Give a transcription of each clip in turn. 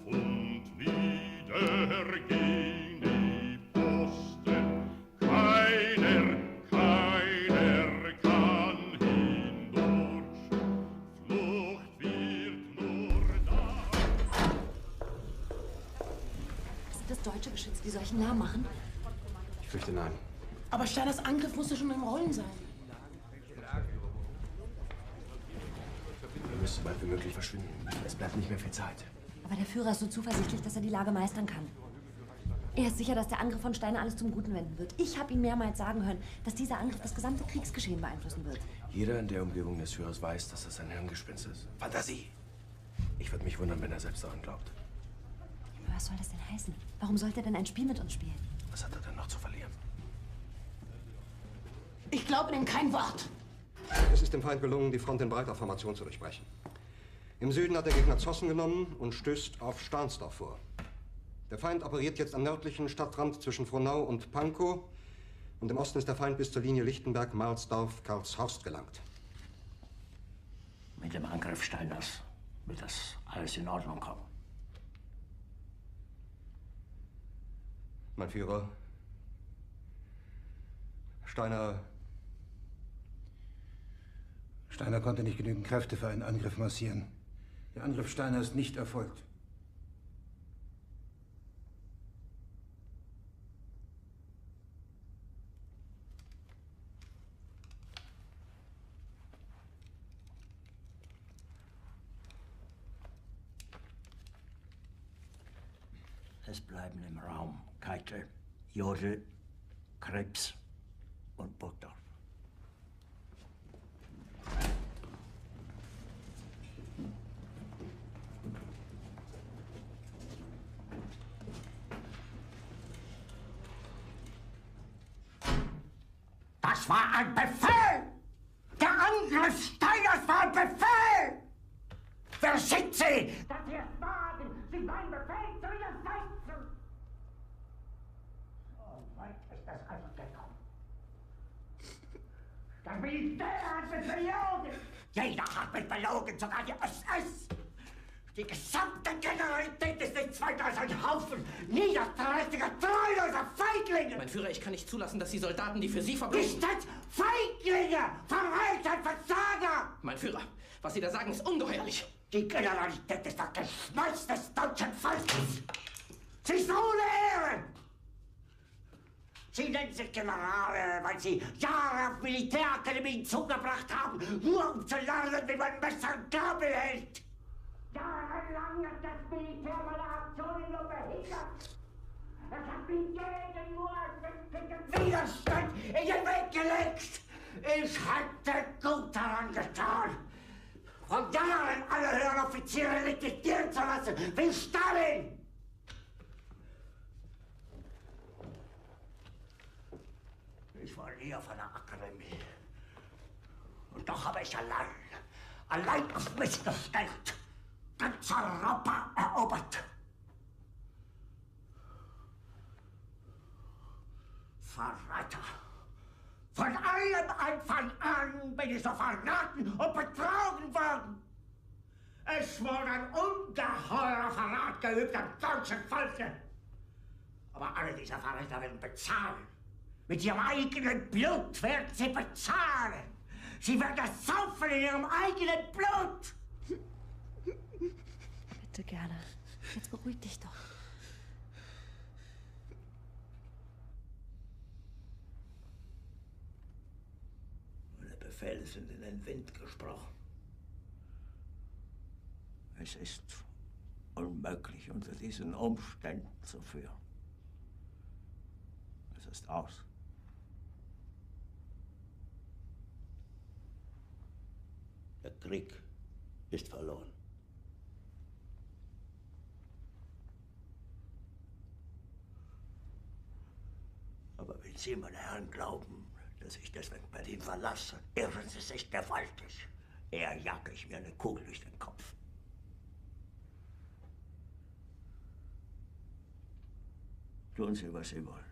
und wieder gehen die Posten. Keiner kann hindurch. Flucht wird nur da. Sind das deutsche Geschütze, die solchen Namen machen? Ich fürchte nein. Aber Steiners Angriff musste schon im Rollen sein. Wir müssen so bald wie möglich verschwinden. Es bleibt nicht mehr viel Zeit. Aber der Führer ist so zuversichtlich, dass er die Lage meistern kann. Er ist sicher, dass der Angriff von Steiner alles zum Guten wenden wird. Ich habe ihm mehrmals sagen hören, dass dieser Angriff das gesamte Kriegsgeschehen beeinflussen wird. Jeder in der Umgebung des Führers weiß, dass das ein Hirngespinst ist. Fantasie! Ich würde mich wundern, wenn er selbst daran glaubt. Aber was soll das denn heißen? Warum sollte er denn ein Spiel mit uns spielen? Was hat er denn noch zu verlieren? Ich glaube ihm kein Wort. Es ist dem Feind gelungen, die Front in breiter Formation zu durchbrechen. Im Süden hat der Gegner Zossen genommen und stößt auf Stahnsdorf vor. Der Feind operiert jetzt am nördlichen Stadtrand zwischen Frohnau und Pankow. Und im Osten ist der Feind bis zur Linie Lichtenberg-Marsdorf-Karlshorst gelangt. Mit dem Angriff Steiners wird das alles in Ordnung kommen. Mein Führer, Steiner konnte nicht genügend Kräfte für einen Angriff massieren. Der Angriff Steiner ist nicht erfolgt. Es bleiben im Raum Keitel, Jodl, Krebs und Burgdorf. Das war ein Befehl! Der Angriff Steiners war ein Befehl! Wer sind Sie, dass Sie es wagen, sich meinen Befehl zu widersetzen? So weit ist das also gekommen. Das Militär hat mich belogen! Jeder hat mich belogen, sogar die SS! Die gesamte Generalität ist nichts weiter als ein Haufen niederträchtiger, treuloser Feiglinge! Mein Führer, ich kann nicht zulassen, dass die Soldaten, die für Sie verbringen... Nicht als Feiglinge! Verreiter, Versager! Mein Führer, was Sie da sagen, ist ungeheuerlich. Die Generalität ist das Geschmeiß des deutschen Volkes! Sie ist ohne Ehre! Sie nennen sich Generale, weil Sie Jahre auf Militärakademien zugebracht haben, nur um zu lernen, wie man Messer und Gabel hält! Jahrelang hat das Militär meine Aktionen nur behindert. Es hat mir jeden nur sämtlichen Widerstand in den Weg gelegt. Ich hätte gut daran getan, von Jahren alle höheren Offiziere liquidieren zu lassen, wie Stalin. Ich war nie auf einer Akademie. Und doch habe ich allein auf mich gestellt, ganz Europa erobert. Verräter! Von allem Anfang an bin ich so verraten und betrogen worden. Es wurde ein ungeheurer Verrat geübt am deutschen Volke. Aber alle diese Verräter werden bezahlen. Mit ihrem eigenen Blut werden sie bezahlen. Sie werden es saufen in ihrem eigenen Blut. Bitte gerne. Jetzt beruhig dich doch. Meine Befehle sind in den Wind gesprochen. Es ist unmöglich, unter diesen Umständen zu führen. Es ist aus. Der Krieg ist verloren. Aber wenn Sie, meine Herren, glauben, dass ich deswegen Berlin verlasse, irren Sie sich gewaltig. Eher jage ich mir eine Kugel durch den Kopf. Tun Sie, was Sie wollen.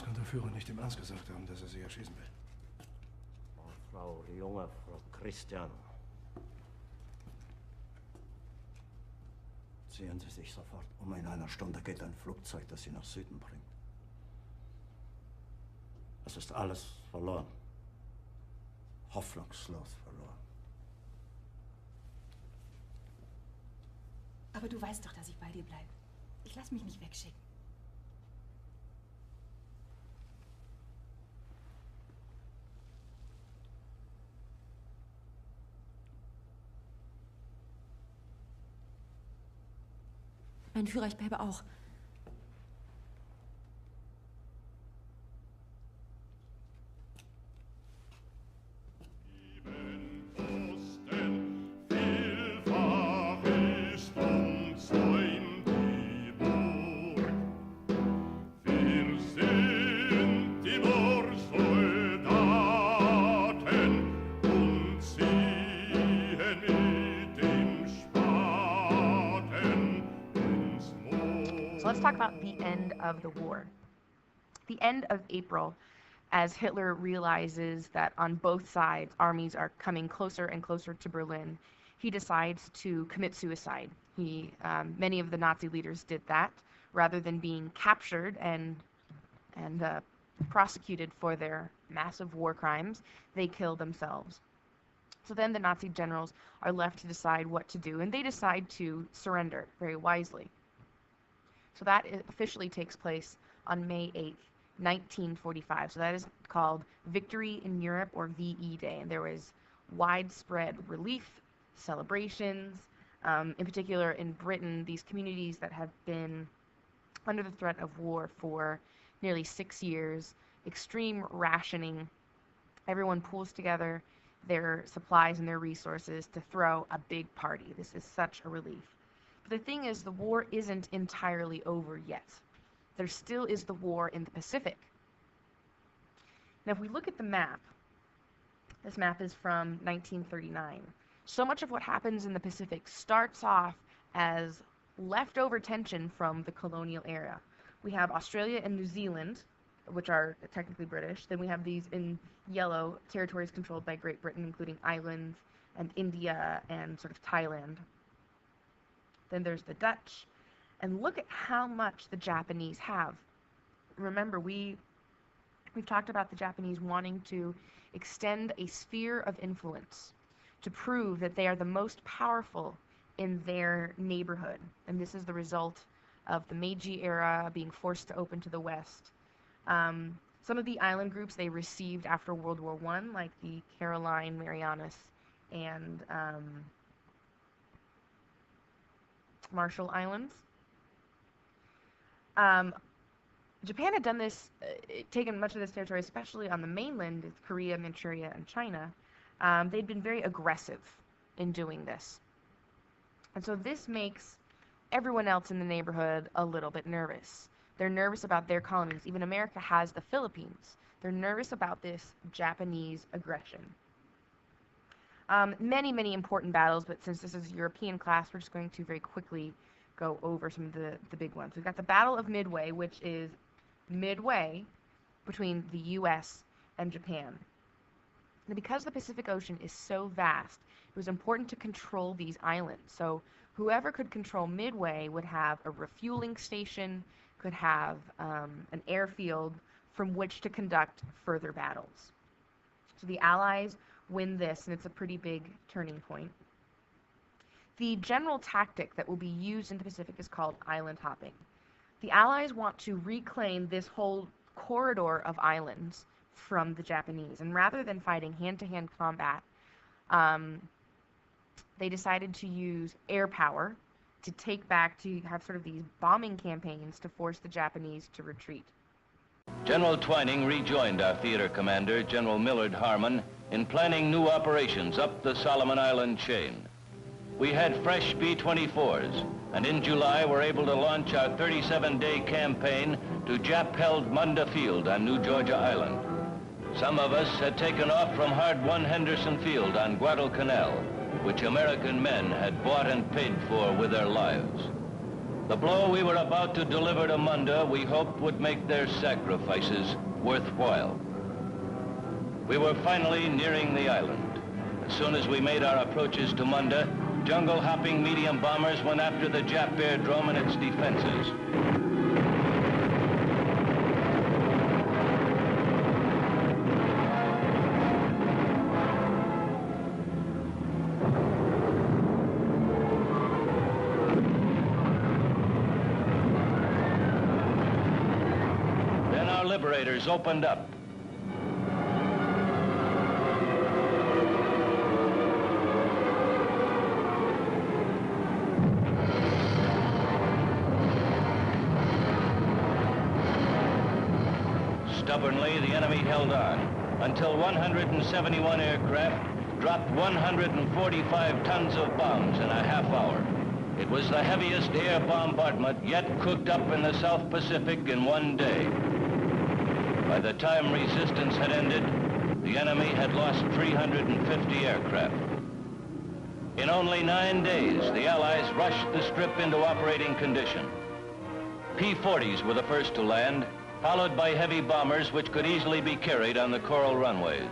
Das kann der Führer nicht im Ernst gesagt haben, dass er sie erschießen will. Oh, Frau Christian. Ziehen Sie sich sofort um. In einer Stunde geht ein Flugzeug, das Sie nach Süden bringt. Es ist alles verloren. Hoffnungslos verloren. Aber du weißt doch, dass ich bei dir bleibe. Ich lass mich nicht wegschicken. Mein Führer, ich bleibe auch. So let's talk about the end of the war. The end of April, as Hitler realizes that on both sides armies are coming closer and closer to Berlin, he decides to commit suicide. Many of the Nazi leaders did that. Rather than being captured and prosecuted for their massive war crimes, they kill themselves. So then the Nazi generals are left to decide what to do, and they decide to surrender very wisely. So that officially takes place on May 8th, 1945. So that is called Victory in Europe, or VE Day. And there was widespread relief, celebrations, in particular in Britain, these communities that have been under the threat of war for nearly 6 years, extreme rationing. Everyone pools together their supplies and their resources to throw a big party. This is such a relief. But the thing is, the war isn't entirely over yet. There still is the war in the Pacific. Now, if we look at the map, this map is from 1939. So much of what happens in the Pacific starts off as leftover tension from the colonial era. We have Australia and New Zealand, which are technically British. Then we have these in yellow territories controlled by Great Britain, including islands and India and sort of Thailand. Then there's the Dutch. And look at how much the Japanese have. Remember, we've talked about the Japanese wanting to extend a sphere of influence to prove that they are the most powerful in their neighborhood. And this is the result of the Meiji era being forced to open to the West. Some of the island groups they received after World War I, like the Caroline, Marianas, and Marshall Islands. Japan had done this, taken much of this territory, especially on the mainland, Korea, Manchuria, and China. They'd been very aggressive in doing this. And so this makes everyone else in the neighborhood a little bit nervous. They're nervous about their colonies. Even America has the Philippines. They're nervous about this Japanese aggression. Many, many important battles, but since this is a European class, we're just going to very quickly go over some of the big ones. We've got the Battle of Midway, which is midway between the U.S. and Japan. And because the Pacific Ocean is so vast, it was important to control these islands. So whoever could control Midway would have a refueling station, could have an airfield from which to conduct further battles. So the Allies win this, and it's a pretty big turning point. The general tactic that will be used in the Pacific is called island hopping. The Allies want to reclaim this whole corridor of islands from the Japanese, and rather than fighting hand-to-hand combat, they decided to use air power to have sort of these bombing campaigns to force the Japanese to retreat. General Twining rejoined our theater commander, General Millard Harmon, in planning new operations up the Solomon Island chain. We had fresh B-24s, and in July were able to launch our 37-day campaign to Jap-held Munda Field on New Georgia Island. Some of us had taken off from hard-won Henderson Field on Guadalcanal, which American men had bought and paid for with their lives. The blow we were about to deliver to Munda, we hoped would make their sacrifices worthwhile. We were finally nearing the island. As soon as we made our approaches to Munda, jungle-hopping medium bombers went after the Jap airdrome and its defenses. Then our liberators opened up. Stubbornly, the enemy held on until 171 aircraft dropped 145 tons of bombs in a half hour. It was the heaviest air bombardment yet cooked up in the South Pacific in one day. By the time resistance had ended, the enemy had lost 350 aircraft. In only 9 days, the Allies rushed the strip into operating condition. P-40s were the first to land, followed by heavy bombers which could easily be carried on the coral runways.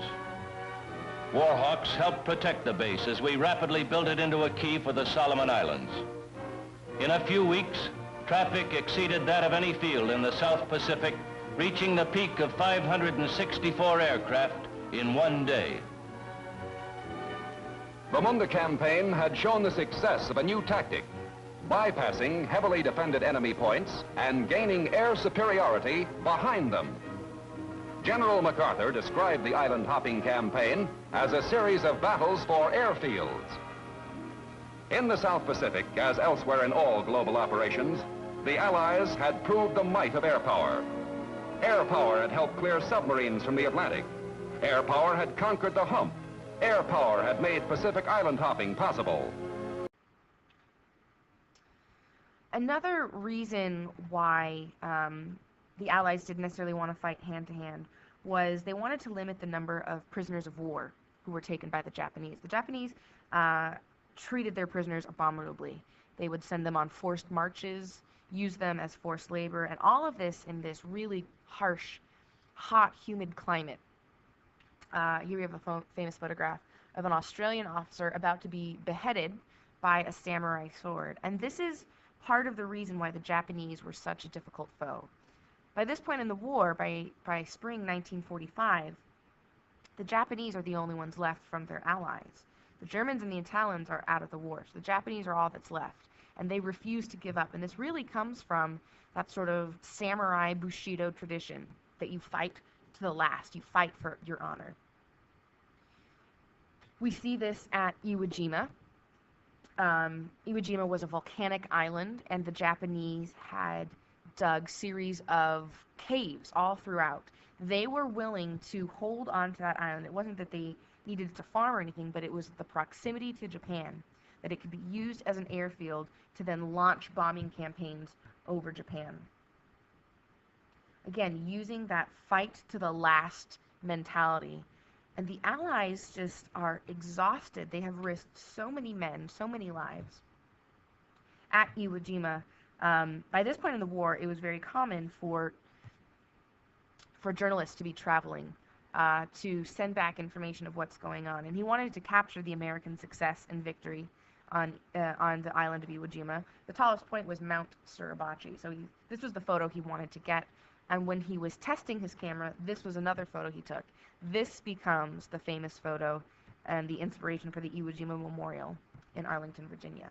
Warhawks helped protect the base as we rapidly built it into a key for the Solomon Islands. In a few weeks, traffic exceeded that of any field in the South Pacific, reaching the peak of 564 aircraft in one day. The Munda campaign had shown the success of a new tactic, bypassing heavily defended enemy points and gaining air superiority behind them. General MacArthur described the island-hopping campaign as a series of battles for airfields. In the South Pacific, as elsewhere in all global operations, the Allies had proved the might of air power. Air power had helped clear submarines from the Atlantic. Air power had conquered the hump. Air power had made Pacific island hopping possible. Another reason why the Allies didn't necessarily want to fight hand-to-hand was they wanted to limit the number of prisoners of war who were taken by the Japanese. The Japanese treated their prisoners abominably. They would send them on forced marches, use them as forced labor, and all of this in this really harsh, hot, humid climate. Here we have a famous photograph of an Australian officer about to be beheaded by a samurai sword. And this is part of the reason why the Japanese were such a difficult foe. By this point in the war, by spring 1945, the Japanese are the only ones left from their allies. The Germans and the Italians are out of the war, so the Japanese are all that's left, and they refuse to give up. And this really comes from that sort of samurai Bushido tradition, that you fight to the last, you fight for your honor. We see this at Iwo Jima. Iwo Jima was a volcanic island, and the Japanese had dug series of caves all throughout. They were willing to hold on to that island. It wasn't that they needed to farm or anything, but it was the proximity to Japan, that it could be used as an airfield to then launch bombing campaigns over Japan. Again, using that fight to the last mentality. And the Allies just are exhausted. They have risked so many men, so many lives. At Iwo Jima, by this point in the war, it was very common for journalists to be traveling to send back information of what's going on. And he wanted to capture the American success and victory on the island of Iwo Jima. The tallest point was Mount Suribachi. So this was the photo he wanted to get. And when he was testing his camera, this was another photo he took. This becomes the famous photo and the inspiration for the Iwo Jima Memorial in Arlington, Virginia.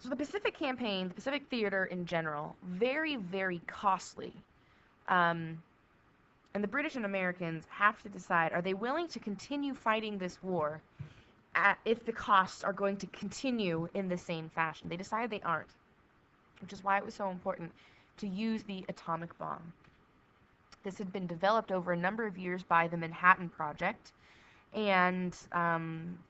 So the Pacific campaign, the Pacific theater in general, very, very costly. And the British and Americans have to decide, are they willing to continue fighting this war if the costs are going to continue in the same fashion? They decided they aren't, which is why it was so important to use the atomic bomb. This had been developed over a number of years by the Manhattan Project, and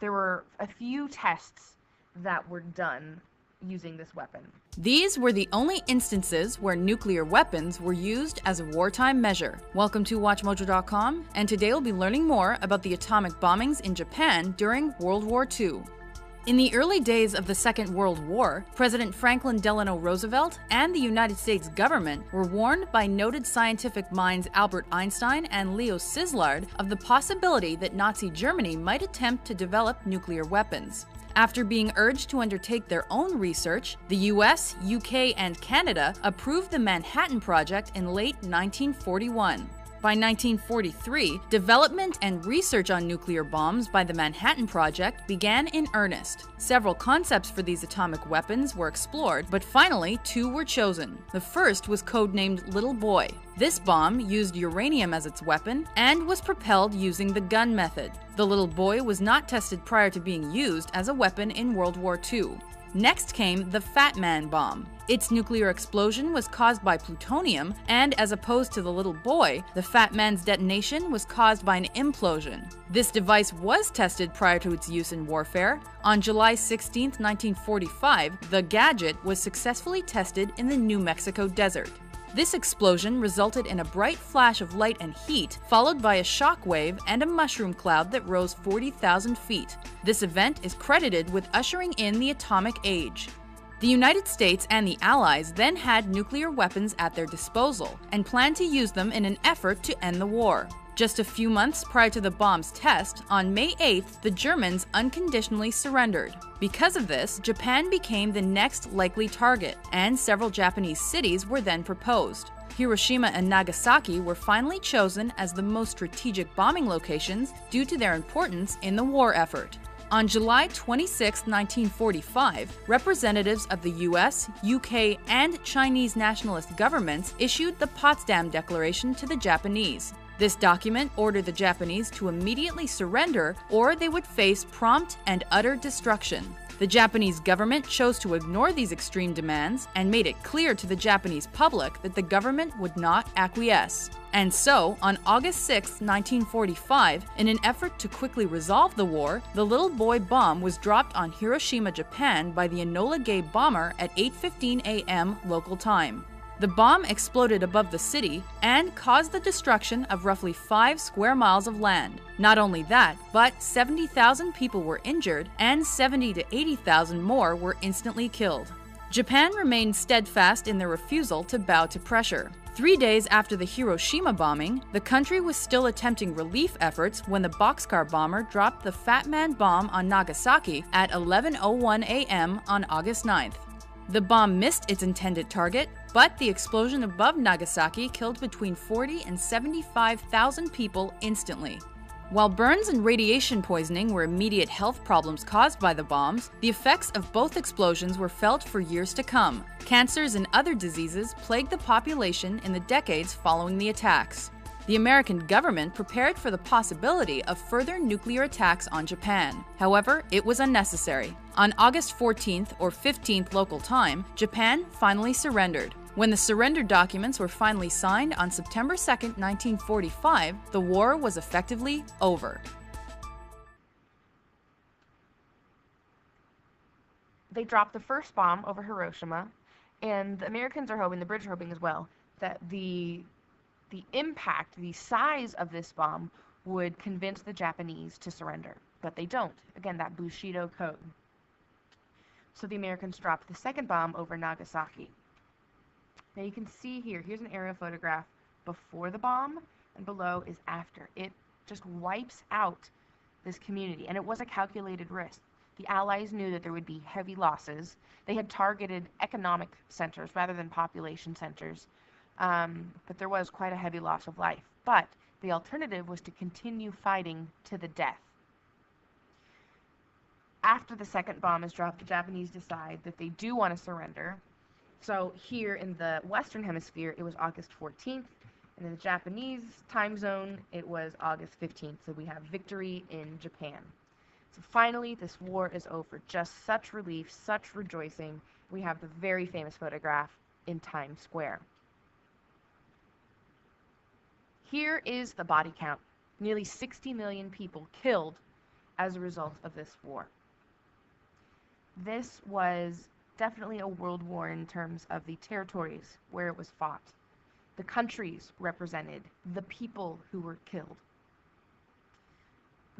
there were a few tests that were done using this weapon. These were the only instances where nuclear weapons were used as a wartime measure. Welcome to WatchMojo.com, and today we'll be learning more about the atomic bombings in Japan during World War II. In the early days of the Second World War, President Franklin Delano Roosevelt and the United States government were warned by noted scientific minds Albert Einstein and Leo Szilard of the possibility that Nazi Germany might attempt to develop nuclear weapons. After being urged to undertake their own research, the US, UK, and Canada approved the Manhattan Project in late 1941. By 1943, development and research on nuclear bombs by the Manhattan Project began in earnest. Several concepts for these atomic weapons were explored, but finally two were chosen. The first was codenamed Little Boy. This bomb used uranium as its weapon and was propelled using the gun method. The Little Boy was not tested prior to being used as a weapon in World War II. Next came the Fat Man bomb. Its nuclear explosion was caused by plutonium, and as opposed to the Little Boy, the Fat Man's detonation was caused by an implosion. This device was tested prior to its use in warfare. On July 16, 1945, the gadget was successfully tested in the New Mexico desert. This explosion resulted in a bright flash of light and heat, followed by a shock wave and a mushroom cloud that rose 40,000 feet. This event is credited with ushering in the atomic age. The United States and the Allies then had nuclear weapons at their disposal and planned to use them in an effort to end the war. Just a few months prior to the bomb's test, on May 8th, the Germans unconditionally surrendered. Because of this, Japan became the next likely target, and several Japanese cities were then proposed. Hiroshima and Nagasaki were finally chosen as the most strategic bombing locations due to their importance in the war effort. On July 26, 1945, representatives of the US, UK, and Chinese nationalist governments issued the Potsdam Declaration to the Japanese. This document ordered the Japanese to immediately surrender or they would face prompt and utter destruction. The Japanese government chose to ignore these extreme demands and made it clear to the Japanese public that the government would not acquiesce. And so, on August 6, 1945, in an effort to quickly resolve the war, the Little Boy bomb was dropped on Hiroshima, Japan by the Enola Gay bomber at 8:15 a.m. local time. The bomb exploded above the city and caused the destruction of roughly 5 square miles of land. Not only that, but 70,000 people were injured and 70 to 80,000 more were instantly killed. Japan remained steadfast in their refusal to bow to pressure. 3 days after the Hiroshima bombing, the country was still attempting relief efforts when the boxcar bomber dropped the Fat Man bomb on Nagasaki at 11:01 a.m. on August 9th. The bomb missed its intended target, but the explosion above Nagasaki killed between 40 and 75,000 people instantly. While burns and radiation poisoning were immediate health problems caused by the bombs, the effects of both explosions were felt for years to come. Cancers and other diseases plagued the population in the decades following the attacks. The American government prepared for the possibility of further nuclear attacks on Japan. However, it was unnecessary. On August 14th or 15th local time, Japan finally surrendered. When the surrender documents were finally signed on September 2nd, 1945, the war was effectively over. They dropped the first bomb over Hiroshima, and the Americans are hoping, the British are hoping as well, that the impact, the size of this bomb would convince the Japanese to surrender. But they don't. Again, that Bushido code. So the Americans dropped the second bomb over Nagasaki. Now you can see here's an aerial photograph before the bomb, and below is after. It just wipes out this community, and it was a calculated risk. The Allies knew that there would be heavy losses. They had targeted economic centers rather than population centers. But there was quite a heavy loss of life. But the alternative was to continue fighting to the death. After the second bomb is dropped, the Japanese decide that they do want to surrender. So here in the Western Hemisphere, it was August 14th. And in the Japanese time zone, it was August 15th. So we have victory in Japan. So finally, this war is over. Just such relief, such rejoicing. We have the very famous photograph in Times Square. Here is the body count. Nearly 60 million people killed as a result of this war. This was definitely a world war in terms of the territories where it was fought, the countries represented, the people who were killed.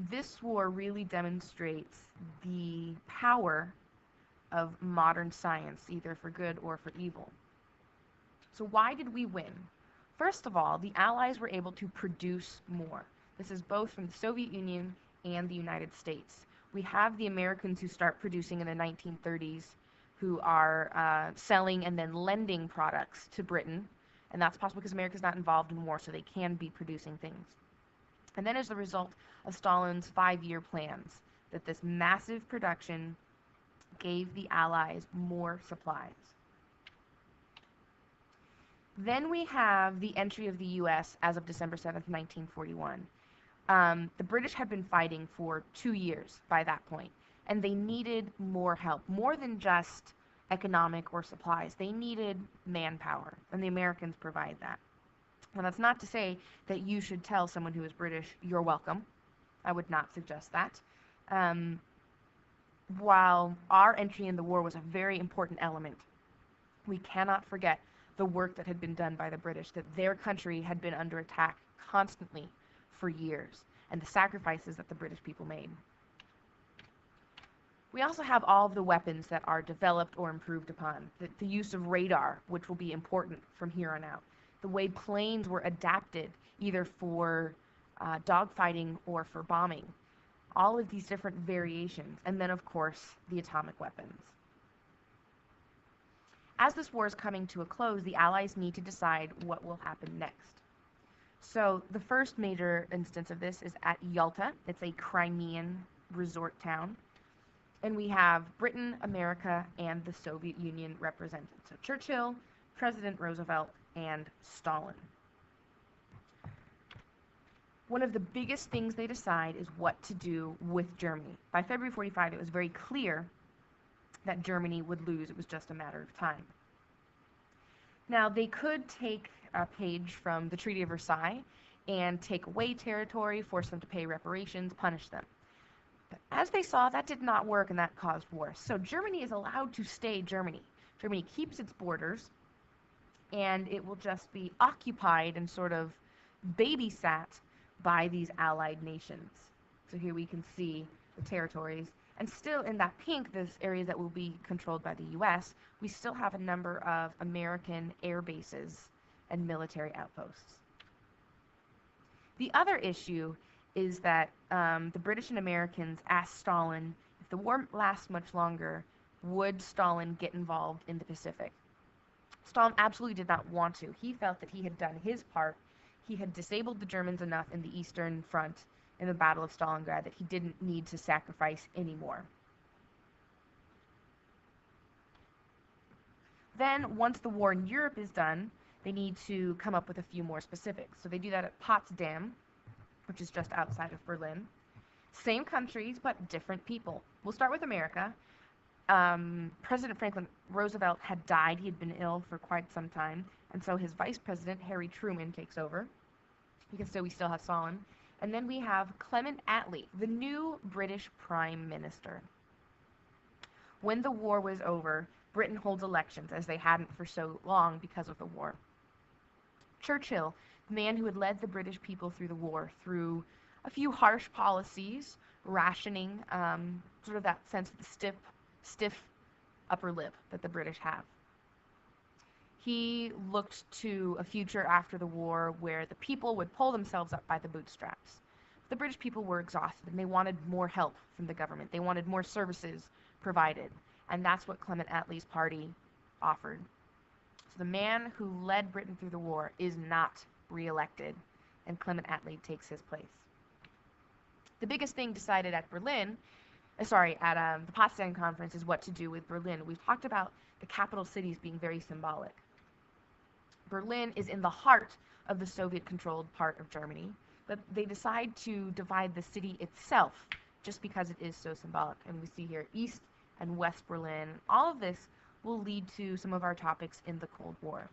this war really demonstrates the power of modern science, either for good or for evil. So why did we win? First of all, the Allies were able to produce more. This is both from the Soviet Union and the United States. We have the Americans who start producing in the 1930s, who are selling and then lending products to Britain, and that's possible because America's not involved in war, so they can be producing things. And then as a result of Stalin's 5-year plans, that this massive production gave the Allies more supplies. Then we have the entry of the U.S. as of December 7th, 1941. The British had been fighting for 2 years by that point, and they needed more help, more than just economic or supplies. They needed manpower, and the Americans provide that. Now, that's not to say that you should tell someone who is British, you're welcome. I would not suggest that. While our entry in the war was a very important element, we cannot forget the work that had been done by the British, that their country had been under attack constantly for years, and the sacrifices that the British people made. We also have all of the weapons that are developed or improved upon, the use of radar, which will be important from here on out, the way planes were adapted either for dogfighting or for bombing, all of these different variations, and then of course the atomic weapons. As this war is coming to a close, the Allies need to decide what will happen next. So the first major instance of this is at Yalta. It's a Crimean resort town. And we have Britain, America, and the Soviet Union represented. So Churchill, President Roosevelt, and Stalin. One of the biggest things they decide is what to do with Germany. By February 45, it was very clear that Germany would lose. It was just a matter of time. Now, they could take a page from the Treaty of Versailles and take away territory, force them to pay reparations, punish them. But as they saw, that did not work, and that caused war. So Germany is allowed to stay Germany. Germany keeps its borders, and it will just be occupied and sort of babysat by these allied nations. So here we can see the territories. And still in that pink, those areas that will be controlled by the U.S., we still have a number of American air bases and military outposts. The other issue is that the British and Americans asked Stalin, if the war lasts much longer, would Stalin get involved in the Pacific? Stalin absolutely did not want to. He felt that he had done his part. He had disabled the Germans enough in the Eastern Front in the Battle of Stalingrad that he didn't need to sacrifice anymore. Then, once the war in Europe is done, they need to come up with a few more specifics. So they do that at Potsdam, which is just outside of Berlin. Same countries, but different people. We'll start with America. President Franklin Roosevelt had died. He had been ill for quite some time. And so his vice president, Harry Truman, takes over. We still have Stalin. And then we have Clement Attlee, the new British Prime Minister. When the war was over, Britain holds elections, as they hadn't for so long because of the war. Churchill, the man who had led the British people through the war, through a few harsh policies, rationing, sort of that sense of the stiff upper lip that the British have. He looked to a future after the war where the people would pull themselves up by the bootstraps. The British people were exhausted, and they wanted more help from the government. They wanted more services provided, and that's what Clement Attlee's party offered. So the man who led Britain through the war is not re-elected, and Clement Attlee takes his place. The biggest thing decided at the Potsdam Conference is what to do with Berlin. We've talked about the capital cities being very symbolic. Berlin is in the heart of the Soviet-controlled part of Germany, but they decide to divide the city itself just because it is so symbolic. And we see here East and West Berlin. All of this will lead to some of our topics in the Cold War.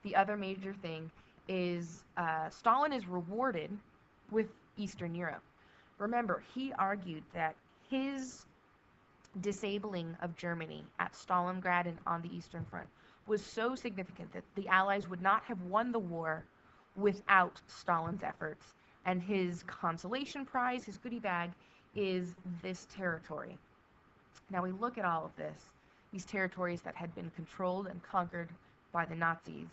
The other major thing is Stalin is rewarded with Eastern Europe. Remember, he argued that his disabling of Germany at Stalingrad and on the Eastern Front was so significant that the Allies would not have won the war without Stalin's efforts, And his consolation prize, his goodie bag, is this territory. Now we look at all of this, these territories that had been controlled and conquered by the Nazis,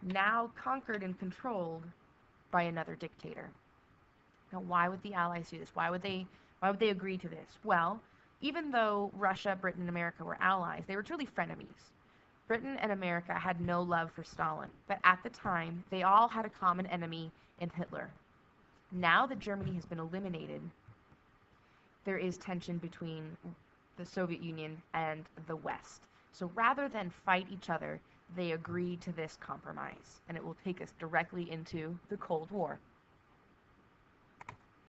now conquered and controlled by another dictator. Now, why would the Allies do this? Why would they agree to this? Well, even though Russia, Britain, and America were allies, they were truly frenemies. Britain and America had no love for Stalin, but at the time, they all had a common enemy in Hitler. Now that Germany has been eliminated, there is tension between the Soviet Union and the West. So rather than fight each other, they agree to this compromise, and it will take us directly into the Cold War.